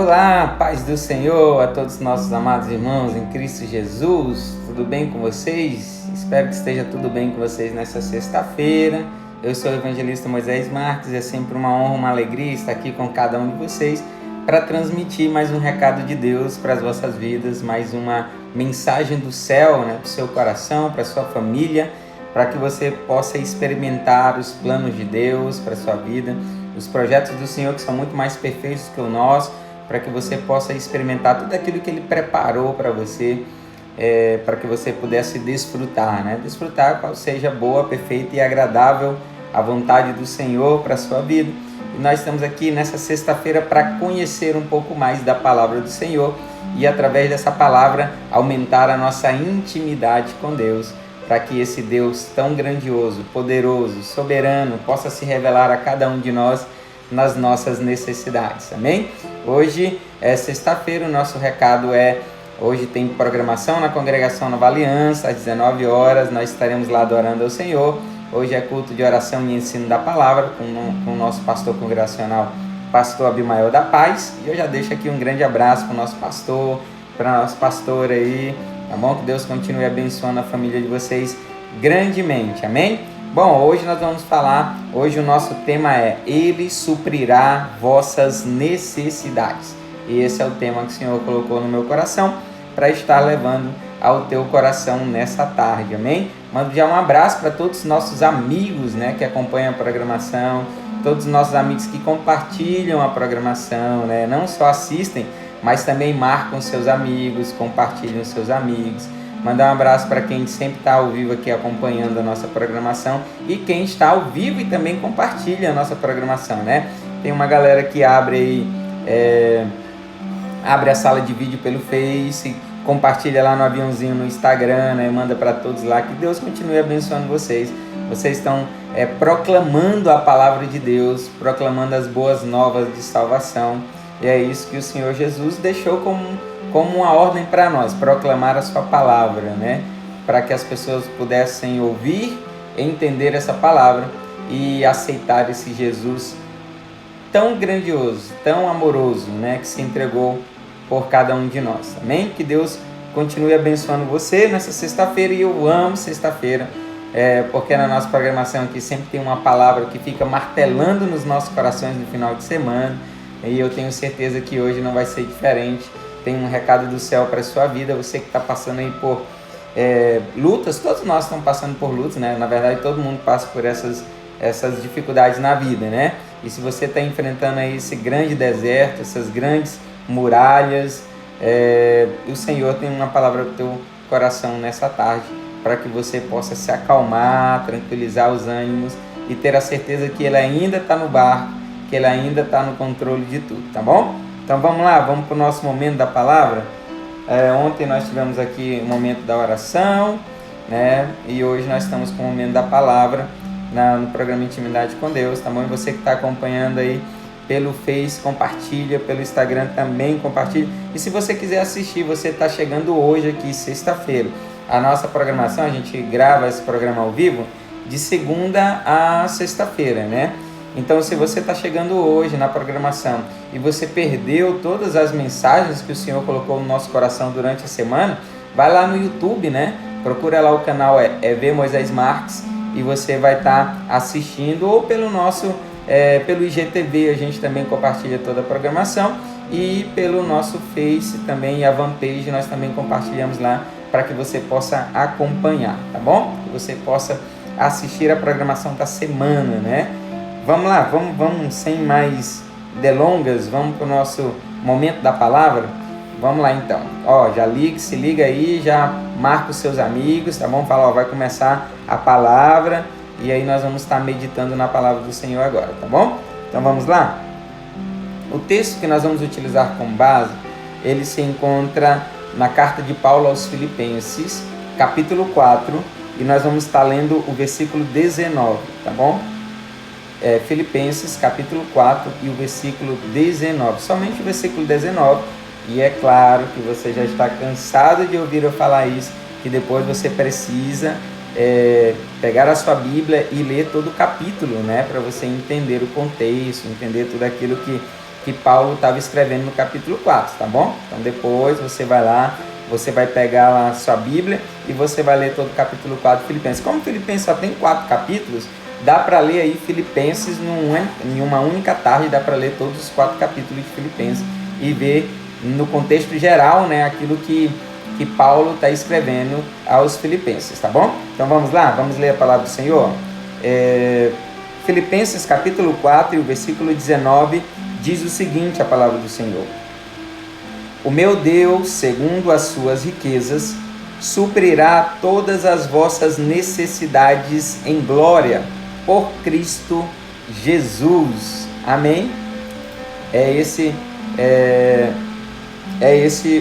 Olá, paz do Senhor a todos os nossos amados irmãos em Cristo Jesus. Tudo bem com vocês? Espero que esteja tudo bem com vocês nessa sexta-feira. Eu sou o evangelista Moisés Marques e é sempre uma honra, uma alegria estar aqui com cada um de vocês para transmitir mais um recado de Deus para as vossas vidas, mais uma mensagem do céu, para o seu coração, para a sua família, para que você possa experimentar os planos de Deus para a sua vida, os projetos do Senhor que são muito mais perfeitos que o nosso, para que você possa experimentar tudo aquilo que Ele preparou para você, para que você pudesse desfrutar, Desfrutar qual seja boa, perfeita e agradável a vontade do Senhor para a sua vida. E nós estamos aqui nessa sexta-feira para conhecer um pouco mais da palavra do Senhor e através dessa palavra aumentar a nossa intimidade com Deus, para que esse Deus tão grandioso, poderoso, soberano possa se revelar a cada um de nós nas nossas necessidades, amém? Hoje é sexta-feira, o nosso recado hoje tem programação na Congregação Nova Aliança, às 19 horas, nós estaremos lá adorando ao Senhor. Hoje é culto de oração e ensino da palavra com o nosso pastor congregacional, pastor Abimael da Paz, e eu já deixo aqui um grande abraço para o nosso pastor, para a nossa pastora aí, tá bom? Que Deus continue abençoando a família de vocês grandemente, amém? Bom, hoje nós vamos falar, hoje o nosso tema é Ele suprirá vossas necessidades. E esse é o tema que o Senhor colocou no meu coração para estar levando ao teu coração nessa tarde, amém? Mando já um abraço para todos os nossos amigos, que acompanham a programação, todos os nossos amigos que compartilham a programação, não só assistem, mas também marcam seus amigos, compartilham seus amigos. Mandar um abraço para quem sempre está ao vivo aqui acompanhando a nossa programação e quem está ao vivo e também compartilha a nossa programação, Tem uma galera que abre a sala de vídeo pelo Face, compartilha lá no aviãozinho no Instagram, manda para todos lá. Que Deus continue abençoando vocês. Vocês estão proclamando a palavra de Deus, proclamando as boas novas de salvação. E é isso que o Senhor Jesus deixou como uma ordem para nós, proclamar a sua palavra, Para que as pessoas pudessem ouvir, entender essa palavra e aceitar esse Jesus tão grandioso, tão amoroso, que se entregou por cada um de nós, amém? Que Deus continue abençoando você nessa sexta-feira, e eu amo sexta-feira, porque na nossa programação aqui sempre tem uma palavra que fica martelando nos nossos corações no final de semana, e eu tenho certeza que hoje não vai ser diferente. Tem um recado do céu para a sua vida, você que está passando aí por lutas, todos nós estamos passando por lutas, Na verdade, todo mundo passa por essas dificuldades na vida, E se você está enfrentando aí esse grande deserto, essas grandes muralhas, o Senhor tem uma palavra para o teu coração nessa tarde, para que você possa se acalmar, tranquilizar os ânimos e ter a certeza que Ele ainda está no barco, que Ele ainda está no controle de tudo, tá bom? Então vamos lá, vamos para o nosso momento da palavra. Ontem nós tivemos aqui o momento da oração, E hoje nós estamos com o momento da palavra no programa Intimidade com Deus, tá bom? E você que está acompanhando aí pelo Face, compartilha, pelo Instagram também compartilha. E se você quiser assistir, você está chegando hoje aqui, sexta-feira. A nossa programação, a gente grava esse programa ao vivo de segunda a sexta-feira, Então, se você está chegando hoje na programação e você perdeu todas as mensagens que o Senhor colocou no nosso coração durante a semana, vai lá no YouTube, Procura lá o canal EV Moisés Marques e você vai estar assistindo, ou pelo nosso pelo IGTV, a gente também compartilha toda a programação, e pelo nosso Face também, a Vanpage, nós também compartilhamos lá para que você possa acompanhar, tá bom? Que você possa assistir a programação da semana, Vamos lá, vamos sem mais delongas, vamos para o nosso momento da palavra. Vamos lá então. Se liga aí, já marca os seus amigos, tá bom? Fala, vai começar a palavra, e aí nós vamos estar meditando na palavra do Senhor agora, tá bom? Então vamos lá? O texto que nós vamos utilizar como base, ele se encontra na carta de Paulo aos Filipenses, capítulo 4, e nós vamos estar lendo o versículo 19, tá bom? Filipenses capítulo 4 e o versículo 19, somente o versículo 19, e é claro que você já está cansado de ouvir eu falar isso, que depois você precisa pegar a sua Bíblia e ler todo o capítulo, para você entender o contexto, entender tudo aquilo que que Paulo estava escrevendo no capítulo 4, tá bom? Então depois você vai lá, você vai pegar lá a sua Bíblia e você vai ler todo o capítulo 4 de Filipenses. Como Filipenses só tem 4 capítulos, dá para ler aí Filipenses em uma única tarde, dá para ler todos os 4 capítulos de Filipenses e ver no contexto geral, né, aquilo que Paulo está escrevendo aos Filipenses, tá bom? Então vamos lá, vamos ler a palavra do Senhor. Filipenses capítulo 4 e o versículo 19 diz o seguinte, a palavra do Senhor: o meu Deus, segundo as suas riquezas, suprirá todas as vossas necessidades em glória por Cristo Jesus. Amém? É esse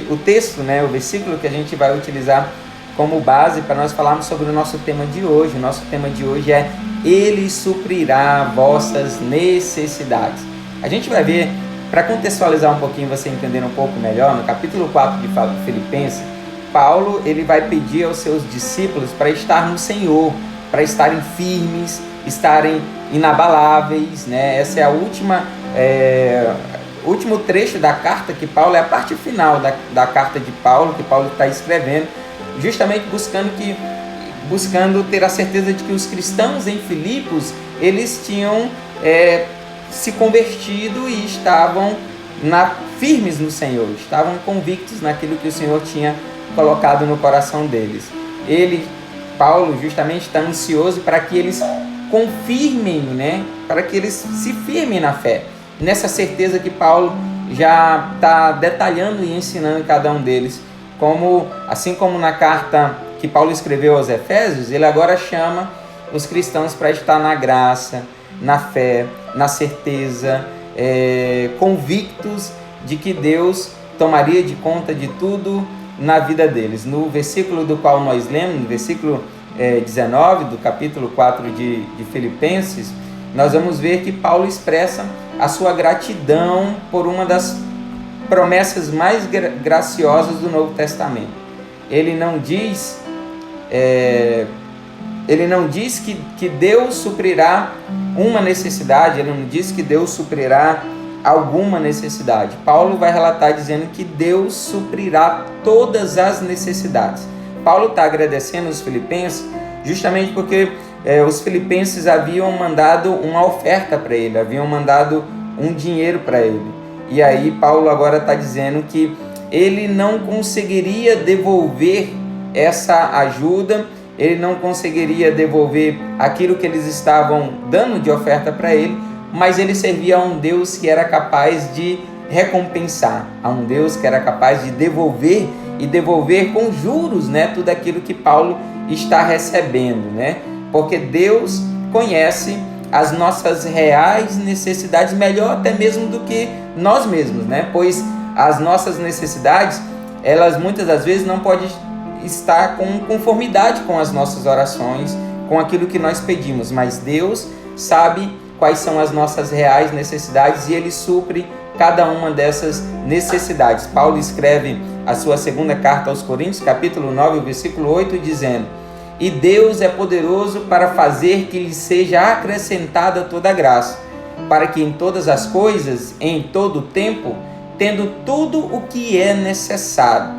o texto, né? O versículo que a gente vai utilizar como base para nós falarmos sobre o nosso tema de hoje. O nosso tema de hoje é: Ele suprirá vossas necessidades. A gente vai ver, para contextualizar um pouquinho, você entender um pouco melhor, no capítulo 4 de Filipenses, Paulo ele vai pedir aos seus discípulos para estar no Senhor, para estarem firmes, estarem inabaláveis, né? Essa é a último trecho da carta que Paulo, é a parte final da carta de Paulo, que Paulo está escrevendo, justamente buscando ter a certeza de que os cristãos em Filipos, eles tinham se convertido e estavam firmes no Senhor, estavam convictos naquilo que o Senhor tinha colocado no coração deles. Paulo, justamente está ansioso para que eles confirmem, né? Para que eles se firmem na fé, nessa certeza que Paulo já está detalhando e ensinando cada um deles, assim como na carta que Paulo escreveu aos Efésios, ele agora chama os cristãos para estar na graça, na fé, na certeza, convictos de que Deus tomaria de conta de tudo na vida deles. No versículo do qual nós lemos, no versículo 19 do capítulo 4 de Filipenses, nós vamos ver que Paulo expressa a sua gratidão por uma das promessas mais graciosas do Novo Testamento. Ele não diz que Deus suprirá uma necessidade, ele não diz que Deus suprirá alguma necessidade. Paulo vai relatar dizendo que Deus suprirá todas as necessidades. Paulo está agradecendo os filipenses justamente porque os filipenses haviam mandado uma oferta para ele, haviam mandado um dinheiro para ele. E aí Paulo agora está dizendo que ele não conseguiria devolver essa ajuda, ele não conseguiria devolver aquilo que eles estavam dando de oferta para ele, mas ele servia a um Deus que era capaz de recompensar, a um Deus que era capaz de devolver e devolver com juros, né, tudo aquilo que Paulo está recebendo, né? Porque Deus conhece as nossas reais necessidades melhor até mesmo do que nós mesmos, né? Pois as nossas necessidades, elas muitas das vezes não podem estar com conformidade com as nossas orações, com aquilo que nós pedimos, mas Deus sabe quais são as nossas reais necessidades e Ele supre cada uma dessas necessidades. Paulo escreve a sua segunda carta aos Coríntios, capítulo 9, versículo 8, dizendo: e Deus é poderoso para fazer que lhe seja acrescentada toda a graça, para que em todas as coisas, em todo o tempo, tendo tudo o que é necessário,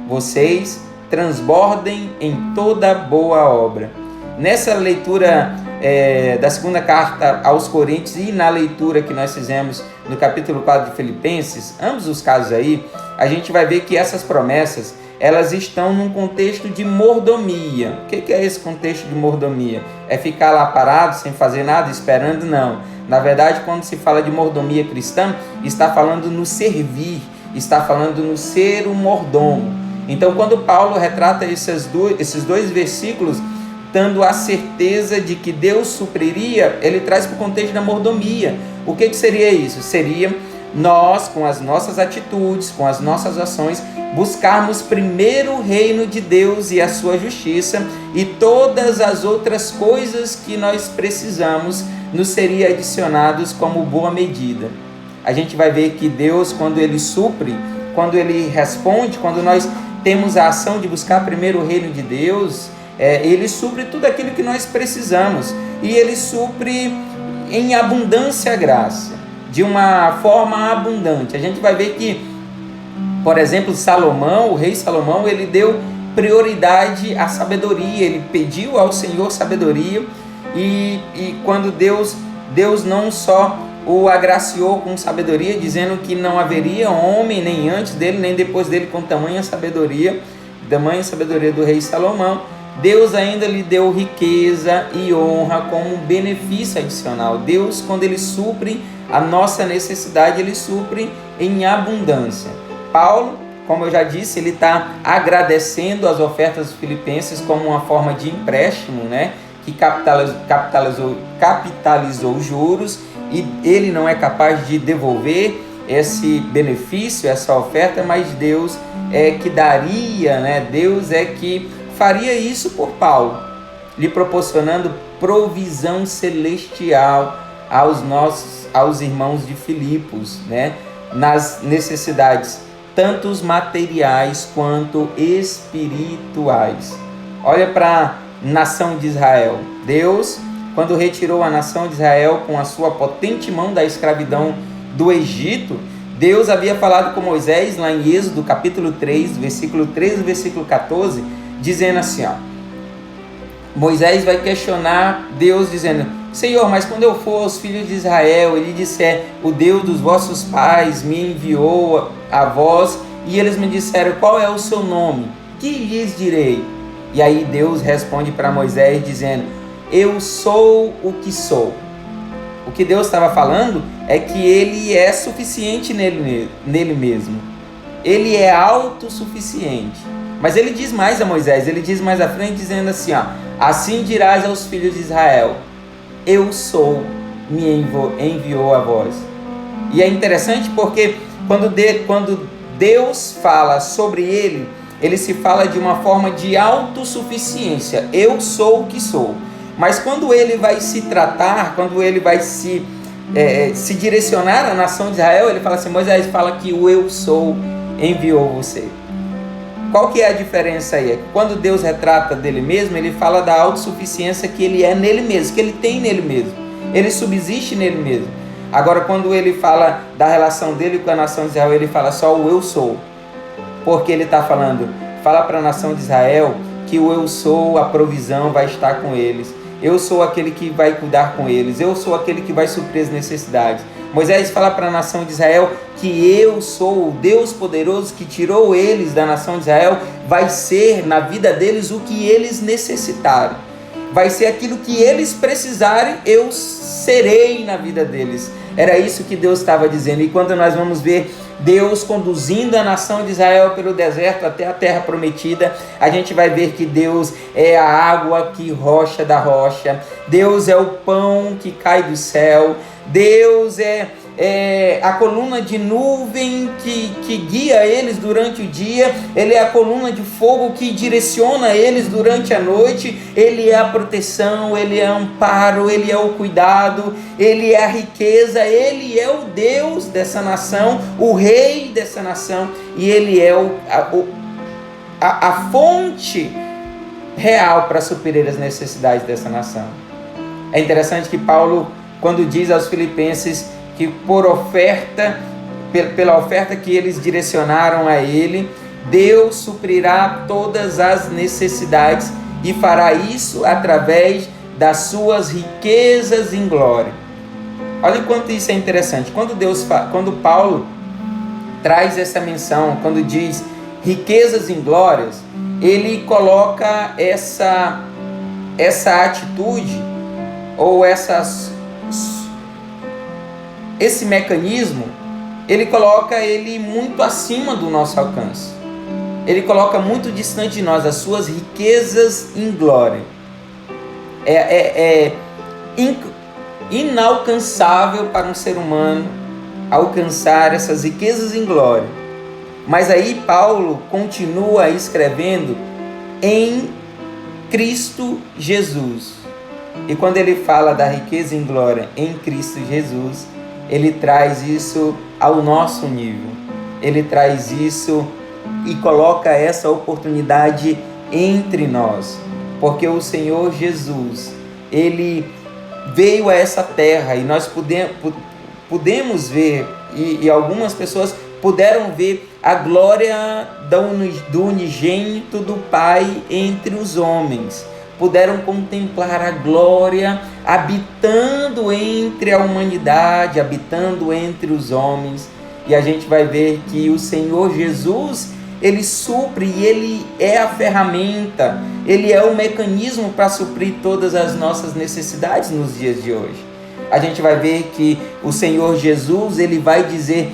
vocês transbordem em toda boa obra. Nessa leitura da segunda carta aos Coríntios e na leitura que nós fizemos no capítulo 4 de Filipenses, ambos os casos aí, a gente vai ver que essas promessas, elas estão num contexto de mordomia. O que é esse contexto de mordomia? É ficar lá parado, sem fazer nada, esperando? Não. Na verdade, quando se fala de mordomia cristã, está falando no servir, está falando no ser um mordomo. Então, quando Paulo retrata esses dois versículos, dando a certeza de que Deus supriria, ele traz para o contexto da mordomia. O que seria isso? Seria nós, com as nossas atitudes, com as nossas ações, buscarmos primeiro o reino de Deus e a sua justiça, e todas as outras coisas que nós precisamos nos seriam adicionados como boa medida. A gente vai ver que Deus, quando Ele supre, quando Ele responde, quando nós temos a ação de buscar primeiro o reino de Deus, Ele supre tudo aquilo que nós precisamos, e Ele supre em abundância a graça. de uma forma abundante. A gente vai ver que, por exemplo, Salomão, o rei Salomão, ele deu prioridade à sabedoria, ele pediu ao Senhor sabedoria, e quando Deus não só o agraciou com sabedoria, dizendo que não haveria homem nem antes dele, nem depois dele com tamanha sabedoria do rei Salomão, Deus ainda lhe deu riqueza e honra como benefício adicional. Deus, quando Ele supre a nossa necessidade, Ele supre em abundância. Paulo, como eu já disse, ele está agradecendo as ofertas dos filipenses como uma forma de empréstimo, né? Que capitalizou juros, e ele não é capaz de devolver esse benefício, essa oferta, mas Deus é que daria, né? Deus é que faria isso por Paulo, lhe proporcionando provisão celestial aos irmãos de Filipos, né? Nas necessidades, tanto materiais quanto espirituais. Olha para a nação de Israel. Deus, quando retirou a nação de Israel com a sua potente mão da escravidão do Egito, Deus havia falado com Moisés lá em Êxodo capítulo 3, versículo 13 e versículo 14, dizendo assim, ó, Moisés vai questionar Deus dizendo: Senhor, mas quando eu for aos filhos de Israel, ele disser, o Deus dos vossos pais me enviou a vós, e eles me disseram, qual é o seu nome? Que lhes direi? E aí Deus responde para Moisés dizendo, eu sou o que sou. O que Deus estava falando é que ele é suficiente nele mesmo. Ele é autossuficiente. Mas ele diz mais a Moisés, ele diz mais à frente dizendo assim, ó, assim dirás aos filhos de Israel, eu sou, me enviou a vós. E é interessante porque quando Deus fala sobre ele se fala de uma forma de autossuficiência. Eu sou o que sou. Mas quando ele vai se tratar, quando ele vai se direcionar à nação de Israel, ele fala assim, Moisés, fala que o eu sou enviou você. Qual que é a diferença aí? Quando Deus retrata dele mesmo, ele fala da autossuficiência que ele é nele mesmo, que ele tem nele mesmo. Ele subsiste nele mesmo. Agora, quando ele fala da relação dele com a nação de Israel, ele fala só o eu sou. Porque ele está falando, fala para a nação de Israel que o eu sou, a provisão vai estar com eles. Eu sou aquele que vai cuidar com eles. Eu sou aquele que vai suprir as necessidades. Moisés fala para a nação de Israel que eu sou o Deus poderoso que tirou eles da nação de Israel. Vai ser na vida deles o que eles necessitaram. Vai ser aquilo que eles precisarem, eu serei na vida deles. Era isso que Deus estava dizendo. E quando nós vamos ver Deus conduzindo a nação de Israel pelo deserto até a terra prometida, a gente vai ver que Deus é a água que rocha da rocha, Deus é o pão que cai do céu, Deus é a coluna de nuvem que guia eles durante o dia, Ele é a coluna de fogo que direciona eles durante a noite, Ele é a proteção, Ele é o amparo, Ele é o cuidado, Ele é a riqueza, Ele é o Deus dessa nação, o Rei dessa nação, e Ele é a fonte real para suprir as necessidades dessa nação. É interessante que Paulo, quando diz aos filipenses que pela oferta que eles direcionaram a ele, Deus suprirá todas as necessidades e fará isso através das suas riquezas em glória. Olha o quanto isso é interessante. Quando Paulo traz essa menção, quando diz riquezas em glórias, ele coloca essa atitude ou esse mecanismo, ele coloca ele muito acima do nosso alcance. Ele coloca muito distante de nós as suas riquezas em glória. É inalcançável para um ser humano alcançar essas riquezas em glória. Mas aí Paulo continua escrevendo em Cristo Jesus. E quando ele fala da riqueza em glória em Cristo Jesus, ele traz isso ao nosso nível. Ele traz isso e coloca essa oportunidade entre nós. Porque o Senhor Jesus, Ele veio a essa terra e nós pudemos ver, e algumas pessoas puderam ver a glória do unigênito do Pai entre os homens. Puderam contemplar a glória habitando entre a humanidade, habitando entre os homens. E a gente vai ver que o Senhor Jesus, Ele supre e Ele é a ferramenta, Ele é o mecanismo para suprir todas as nossas necessidades nos dias de hoje. A gente vai ver que o Senhor Jesus, Ele vai dizer,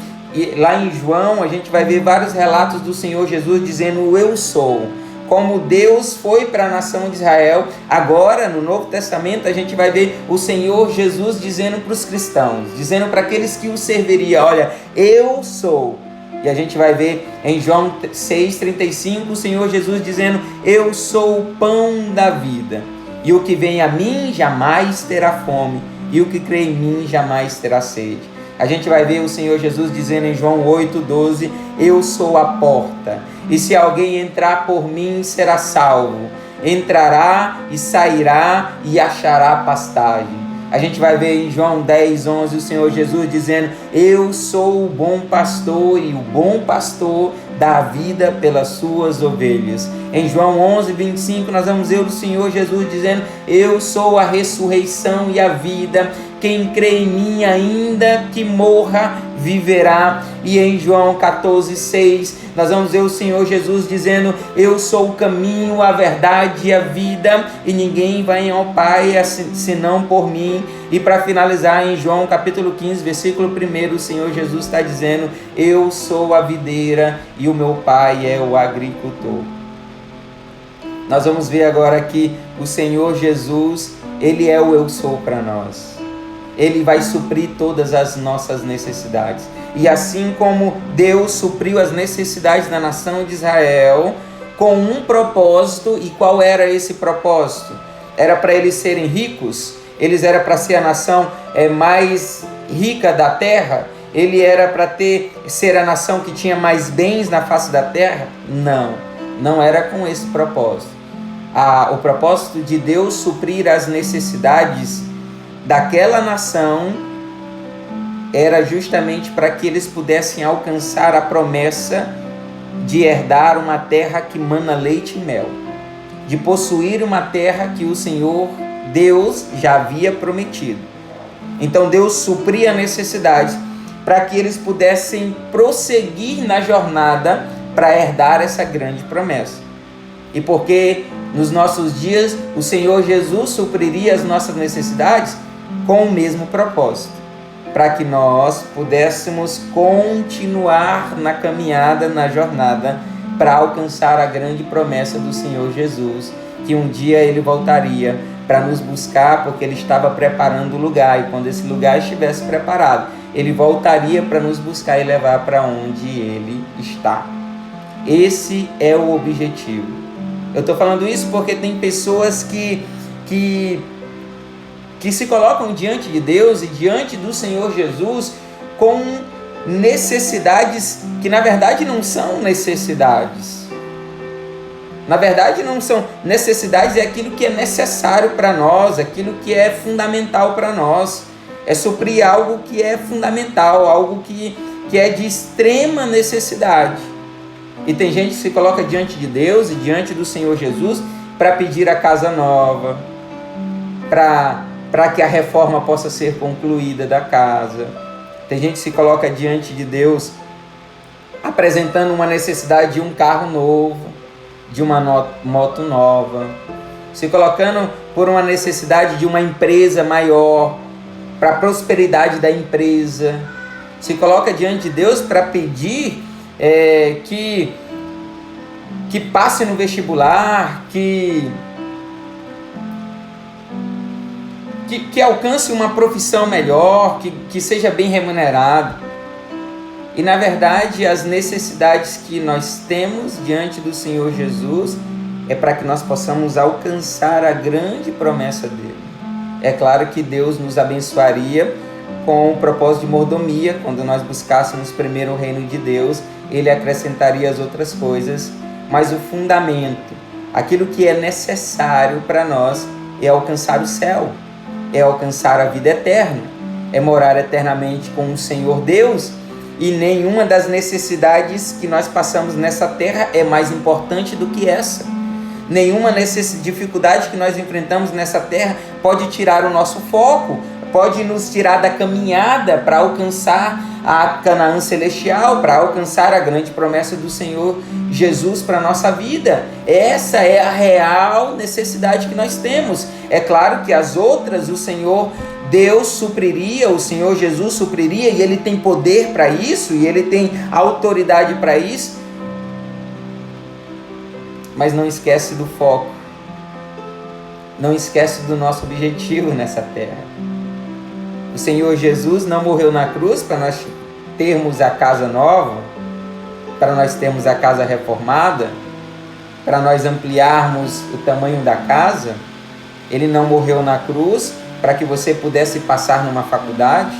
lá em João, a gente vai ver vários relatos do Senhor Jesus dizendo: eu sou. Como Deus foi para a nação de Israel, agora no Novo Testamento a gente vai ver o Senhor Jesus dizendo para os cristãos, dizendo para aqueles que o serviriam: olha, eu sou. E a gente vai ver em João 6,35 o Senhor Jesus dizendo: eu sou o pão da vida, e o que vem a mim jamais terá fome, e o que crê em mim jamais terá sede. A gente vai ver o Senhor Jesus dizendo em João 8,12: eu sou a porta, e se alguém entrar por mim será salvo. Entrará e sairá e achará pastagem. A gente vai ver em João 10,11 o Senhor Jesus dizendo: eu sou o bom pastor, e o bom pastor dá a vida pelas suas ovelhas. Em João 11,25 nós vamos ver o Senhor Jesus dizendo: eu sou a ressurreição e a vida. Quem crê em mim, ainda que morra, viverá. E em João 14,6 nós vamos ver o Senhor Jesus dizendo: eu sou o caminho, a verdade e a vida, e ninguém vai ao Pai senão por mim. E para finalizar, em João capítulo 15, versículo 1, o Senhor Jesus está dizendo: eu sou a videira e o meu Pai é o agricultor. Nós vamos ver agora que o Senhor Jesus, Ele é o eu sou para nós. Ele vai suprir todas as nossas necessidades. E assim como Deus supriu as necessidades da nação de Israel com um propósito, e qual era esse propósito? Era para eles serem ricos? Eles eram para ser a nação mais rica da terra? Ele era para ser a nação que tinha mais bens na face da terra? Não, não era com esse propósito. O propósito de Deus suprir as necessidades daquela nação era justamente para que eles pudessem alcançar a promessa de herdar uma terra que mana leite e mel, de possuir uma terra que o Senhor Deus já havia prometido. Então Deus supria a necessidade para que eles pudessem prosseguir na jornada para herdar essa grande promessa. E porque nos nossos dias o Senhor Jesus supriria as nossas necessidades com o mesmo propósito, para que nós pudéssemos continuar na caminhada, na jornada, para alcançar a grande promessa do Senhor Jesus, que um dia Ele voltaria para nos buscar, porque Ele estava preparando o lugar, e quando esse lugar estivesse preparado, Ele voltaria para nos buscar e levar para onde Ele está. Esse é o objetivo. Eu estou falando isso porque tem pessoas que se colocam diante de Deus e diante do Senhor Jesus com necessidades que na verdade não são necessidades. Na verdade não são necessidades, é aquilo que é necessário para nós, aquilo que é fundamental para nós. É suprir algo que é fundamental, algo que é de extrema necessidade. E tem gente que se coloca diante de Deus e diante do Senhor Jesus para pedir a casa nova, para que a reforma possa ser concluída da casa. Tem gente que se coloca diante de Deus apresentando uma necessidade de um carro novo, de uma moto nova, se colocando por uma necessidade de uma empresa maior, para a prosperidade da empresa. Se coloca diante de Deus para pedir que passe no vestibular, que alcance uma profissão melhor, que seja bem remunerado. E na verdade as necessidades que nós temos diante do Senhor Jesus é para que nós possamos alcançar a grande promessa dele. É claro que Deus nos abençoaria com o propósito de mordomia. Quando nós buscássemos primeiro o reino de Deus, Ele acrescentaria as outras coisas. Mas o fundamento, aquilo que é necessário para nós, é alcançar o céu, é alcançar a vida eterna. é morar eternamente com o Senhor Deus, e nenhuma das necessidades que nós passamos nessa terra é mais importante do que essa. Nenhuma dificuldade que nós enfrentamos nessa terra pode tirar o nosso foco, pode nos tirar da caminhada para alcançar a Canaã celestial, para alcançar a grande promessa do Senhor Jesus para a nossa vida. Essa é a real necessidade que nós temos. É claro que as outras o Senhor Deus supriria, o Senhor Jesus supriria, e Ele tem poder para isso, e Ele tem autoridade para isso. Mas não esquece do foco, não esquece do nosso objetivo nessa terra. O Senhor Jesus não morreu na cruz para nós termos a casa nova, para nós termos a casa reformada, para nós ampliarmos o tamanho da casa. Ele não morreu na cruz para que você pudesse passar numa faculdade.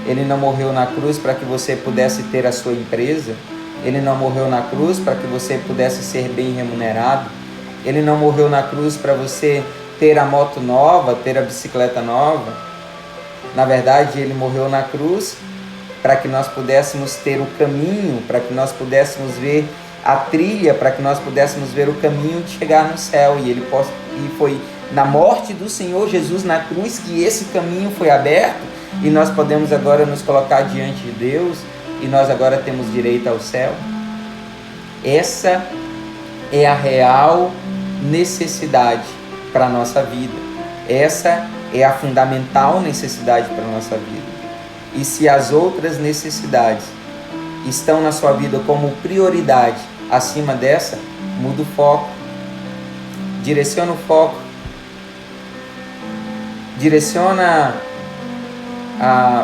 Ele não morreu na cruz para que você pudesse ter a sua empresa. Ele não morreu na cruz para que você pudesse ser bem remunerado. Ele não morreu na cruz para você ter a moto nova, ter a bicicleta nova. Na verdade, Ele morreu na cruz para que nós pudéssemos ter o caminho, para que nós pudéssemos ver a trilha, para que nós pudéssemos ver o caminho de chegar no céu. E foi na morte do Senhor Jesus na cruz que esse caminho foi aberto, e nós podemos agora nos colocar diante de Deus, e nós agora temos direito ao céu. Essa é a real necessidade para a nossa vida. Essa é a fundamental necessidade para a nossa vida. E se as outras necessidades estão na sua vida como prioridade acima dessa, muda o foco. Direciona o foco.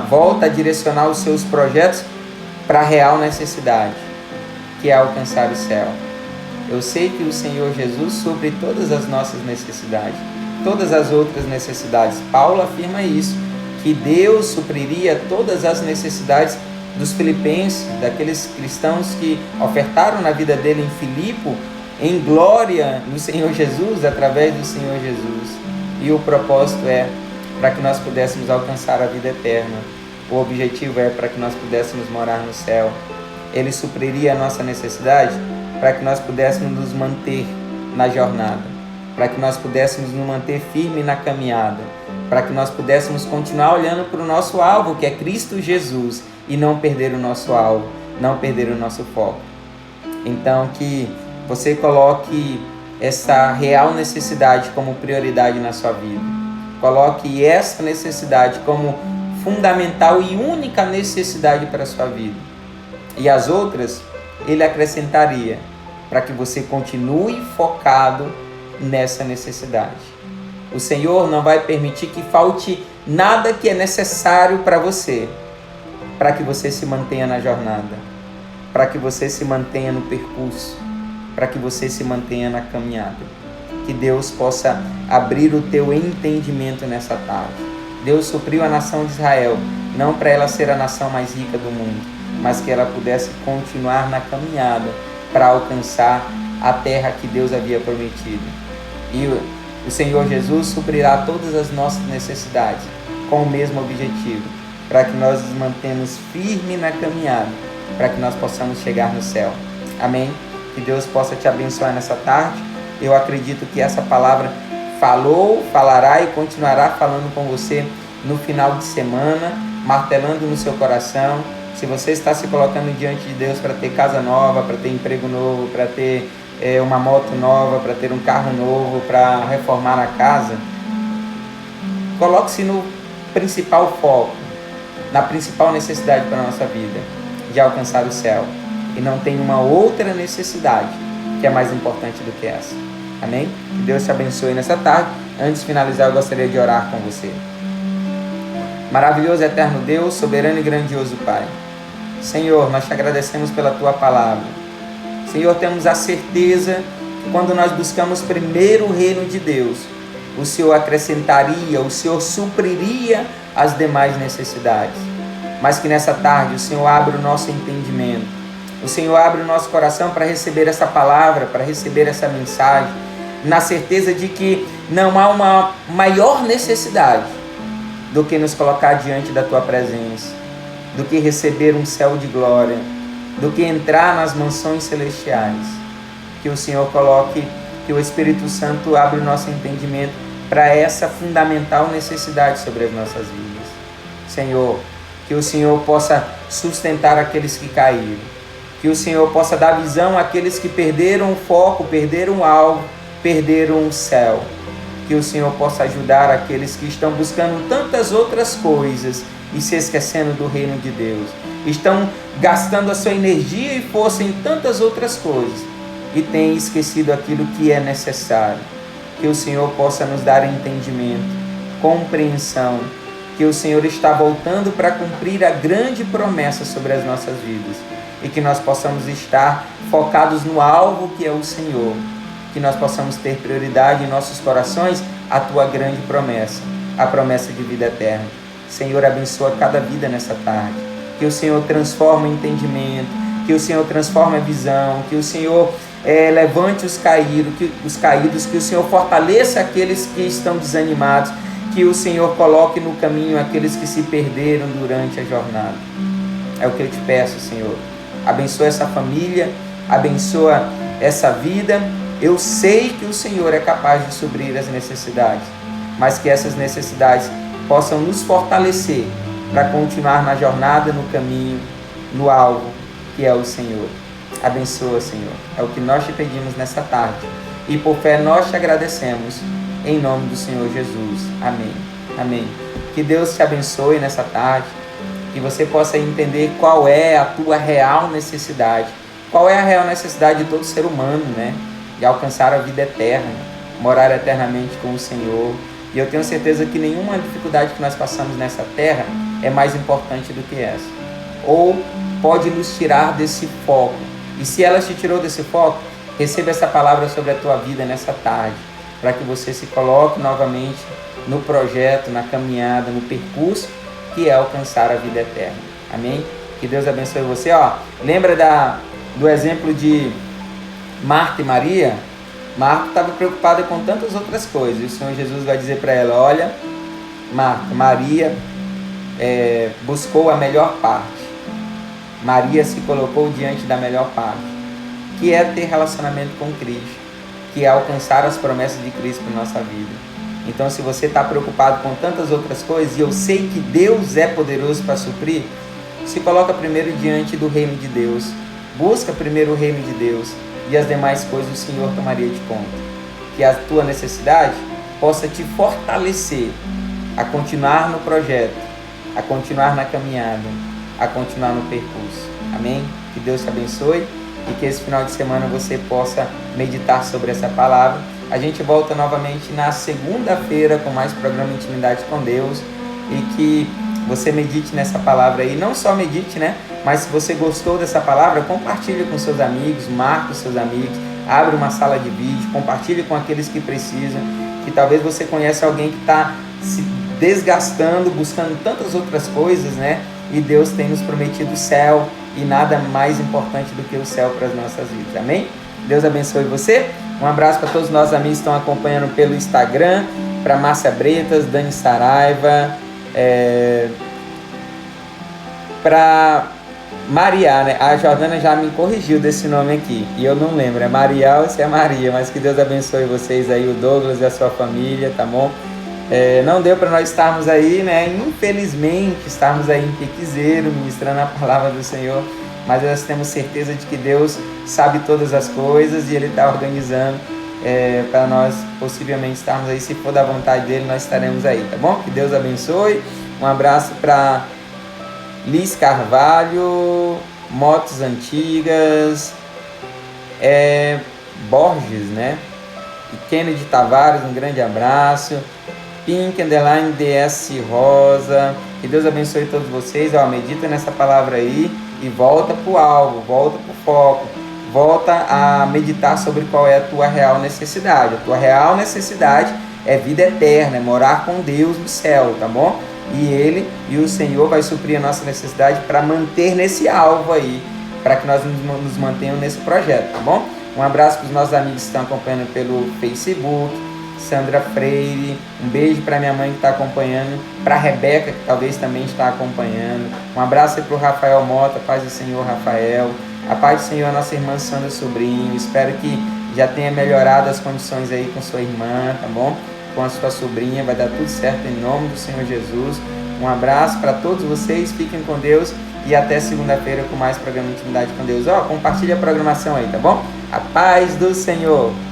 Volta a direcionar os seus projetos para a real necessidade, que é alcançar o céu. Eu sei que o Senhor Jesus supre todas as nossas necessidades, todas as outras necessidades. Paulo afirma isso, que Deus supriria todas as necessidades dos filipenses, daqueles cristãos que ofertaram na vida dele em Filipe, em glória no Senhor Jesus, através do Senhor Jesus. E o propósito é para que nós pudéssemos alcançar a vida eterna. O objetivo é para que nós pudéssemos morar no céu. Ele supriria a nossa necessidade para que nós pudéssemos nos manter na jornada, para que nós pudéssemos nos manter firme na caminhada, para que nós pudéssemos continuar olhando para o nosso alvo, que é Cristo Jesus, e não perder o nosso alvo, não perder o nosso foco. Então, que você coloque essa real necessidade como prioridade na sua vida. Coloque essa necessidade como fundamental e única necessidade para a sua vida. E as outras, Ele acrescentaria para que você continue focado nessa necessidade. O Senhor não vai permitir que falte nada que é necessário para você, para que você se mantenha na jornada, para que você se mantenha no percurso, para que você se mantenha na caminhada. Que Deus possa abrir o teu entendimento nessa tarde. Deus supriu a nação de Israel, não para ela ser a nação mais rica do mundo, mas que ela pudesse continuar na caminhada para alcançar a terra que Deus havia prometido. E o Senhor Jesus suprirá todas as nossas necessidades com o mesmo objetivo, para que nós nos mantenhamos firmes na caminhada, para que nós possamos chegar no céu. Amém? Que Deus possa te abençoar nessa tarde. Eu acredito que essa palavra falará e continuará falando com você no final de semana, martelando no seu coração. Se você está se colocando diante de Deus para ter casa nova, para ter emprego novo, para ter uma moto nova, para ter um carro novo, para reformar a casa, coloque-se no principal foco, na principal necessidade para a nossa vida, de alcançar o céu. E não tem uma outra necessidade que é mais importante do que essa. Amém? Que Deus te abençoe nessa tarde. Antes de finalizar, eu gostaria de orar com você. Maravilhoso, eterno Deus, soberano e grandioso Pai. Senhor, nós te agradecemos pela Tua palavra. Senhor, temos a certeza que quando nós buscamos primeiro o reino de Deus, o Senhor acrescentaria, o Senhor supriria as demais necessidades. Mas que nessa tarde o Senhor abra o nosso entendimento, o Senhor abre o nosso coração para receber essa palavra, para receber essa mensagem, na certeza de que não há uma maior necessidade do que nos colocar diante da tua presença, do que receber um céu de glória, do que entrar nas mansões celestiais. Que o Senhor coloque, que o Espírito Santo abra o nosso entendimento para essa fundamental necessidade sobre as nossas vidas. Senhor, que o Senhor possa sustentar aqueles que caíram, que o Senhor possa dar visão àqueles que perderam o foco, perderam o alvo, perderam o céu. Que o Senhor possa ajudar aqueles que estão buscando tantas outras coisas e se esquecendo do reino de Deus. Estão gastando a sua energia e força em tantas outras coisas e têm esquecido aquilo que é necessário. Que o Senhor possa nos dar entendimento, compreensão, que o Senhor está voltando para cumprir a grande promessa sobre as nossas vidas e que nós possamos estar focados no alvo que é o Senhor. Que nós possamos ter prioridade em nossos corações a tua grande promessa, a promessa de vida eterna. Senhor, abençoa cada vida nessa tarde. Que o Senhor transforme o entendimento, que o Senhor transforme a visão, que o Senhor levante os caídos, que o Senhor fortaleça aqueles que estão desanimados, que o Senhor coloque no caminho aqueles que se perderam durante a jornada. É o que eu te peço, Senhor. Abençoa essa família, abençoa essa vida. Eu sei que o Senhor é capaz de suprir as necessidades, mas que essas necessidades possam nos fortalecer para continuar na jornada, no caminho, no alvo, que é o Senhor. Abençoa, Senhor. É o que nós te pedimos nessa tarde. E por fé nós te agradecemos, em nome do Senhor Jesus. Amém. Amém. Que Deus te abençoe nessa tarde, que você possa entender qual é a tua real necessidade. Qual é a real necessidade de todo ser humano, né? De alcançar a vida eterna, morar eternamente com o Senhor. E eu tenho certeza que nenhuma dificuldade que nós passamos nessa terra é mais importante do que essa. Ou pode nos tirar desse foco. E se ela te tirou desse foco, receba essa palavra sobre a tua vida nessa tarde, para que você se coloque novamente no projeto, na caminhada, no percurso, que é alcançar a vida eterna. Amém? Que Deus abençoe você. Lembra do exemplo de Marta e Maria? Marta estava preocupada com tantas outras coisas. E o Senhor Jesus vai dizer para ela: olha, Marta, Maria buscou a melhor parte. Maria se colocou diante da melhor parte, que é ter relacionamento com Cristo, que é alcançar as promessas de Cristo para nossa vida. Então, se você está preocupado com tantas outras coisas, e eu sei que Deus é poderoso para suprir, se coloca primeiro diante do reino de Deus. Busca primeiro o reino de Deus, e as demais coisas o Senhor tomaria de conta. Que a tua necessidade possa te fortalecer a continuar no projeto, a continuar na caminhada, a continuar no percurso. Amém? Que Deus te abençoe e que esse final de semana você possa meditar sobre essa palavra. A gente volta novamente na segunda-feira com mais programa Intimidade com Deus, e que você medite nessa palavra aí. Não só medite, né? Mas se você gostou dessa palavra, compartilhe com seus amigos, marque os seus amigos, abre uma sala de vídeo, compartilhe com aqueles que precisam, que talvez você conheça alguém que está se desgastando, buscando tantas outras coisas, né? E Deus tem nos prometido o céu, e nada mais importante do que o céu para as nossas vidas. Amém? Deus abençoe você. Um abraço para todos os nossos amigos que estão acompanhando pelo Instagram, para Márcia Bretas, Dani Saraiva, para Maria, né? A Jordana já me corrigiu desse nome aqui, e eu não lembro, é Maria ou se é Maria, mas que Deus abençoe vocês aí, o Douglas e a sua família, tá bom? Não deu para nós estarmos aí, né? Infelizmente, estarmos aí em Piquezeiro, ministrando a palavra do Senhor, mas nós temos certeza de que Deus sabe todas as coisas e Ele está organizando para nós possivelmente estarmos aí. Se for da vontade dEle, nós estaremos aí, tá bom? Que Deus abençoe. Um abraço para Liz Carvalho, Motos Antigas, Borges, né? E Kennedy Tavares, um grande abraço. Pink _ DS Rosa. Que Deus abençoe todos vocês. Medita nessa palavra aí e volta para o alvo, volta para o foco, volta a meditar sobre qual é a tua real necessidade. A tua real necessidade é vida eterna, é morar com Deus no céu, tá bom? E Ele e o Senhor vai suprir a nossa necessidade para manter nesse alvo aí, para que nós nos mantenhamos nesse projeto, tá bom? Um abraço para os nossos amigos que estão acompanhando pelo Facebook, Sandra Freire, um beijo para minha mãe que está acompanhando, para a Rebeca que talvez também está acompanhando, um abraço aí para o Rafael Mota, paz do Senhor Rafael, a paz do Senhor nossa irmã Sandra Sobrinho, espero que já tenha melhorado as condições aí com sua irmã, tá bom? Com a sua sobrinha, vai dar tudo certo em nome do Senhor Jesus. Um abraço para todos vocês, fiquem com Deus e até segunda-feira com mais programa Intimidade com Deus. Compartilha a programação aí, tá bom? A paz do Senhor!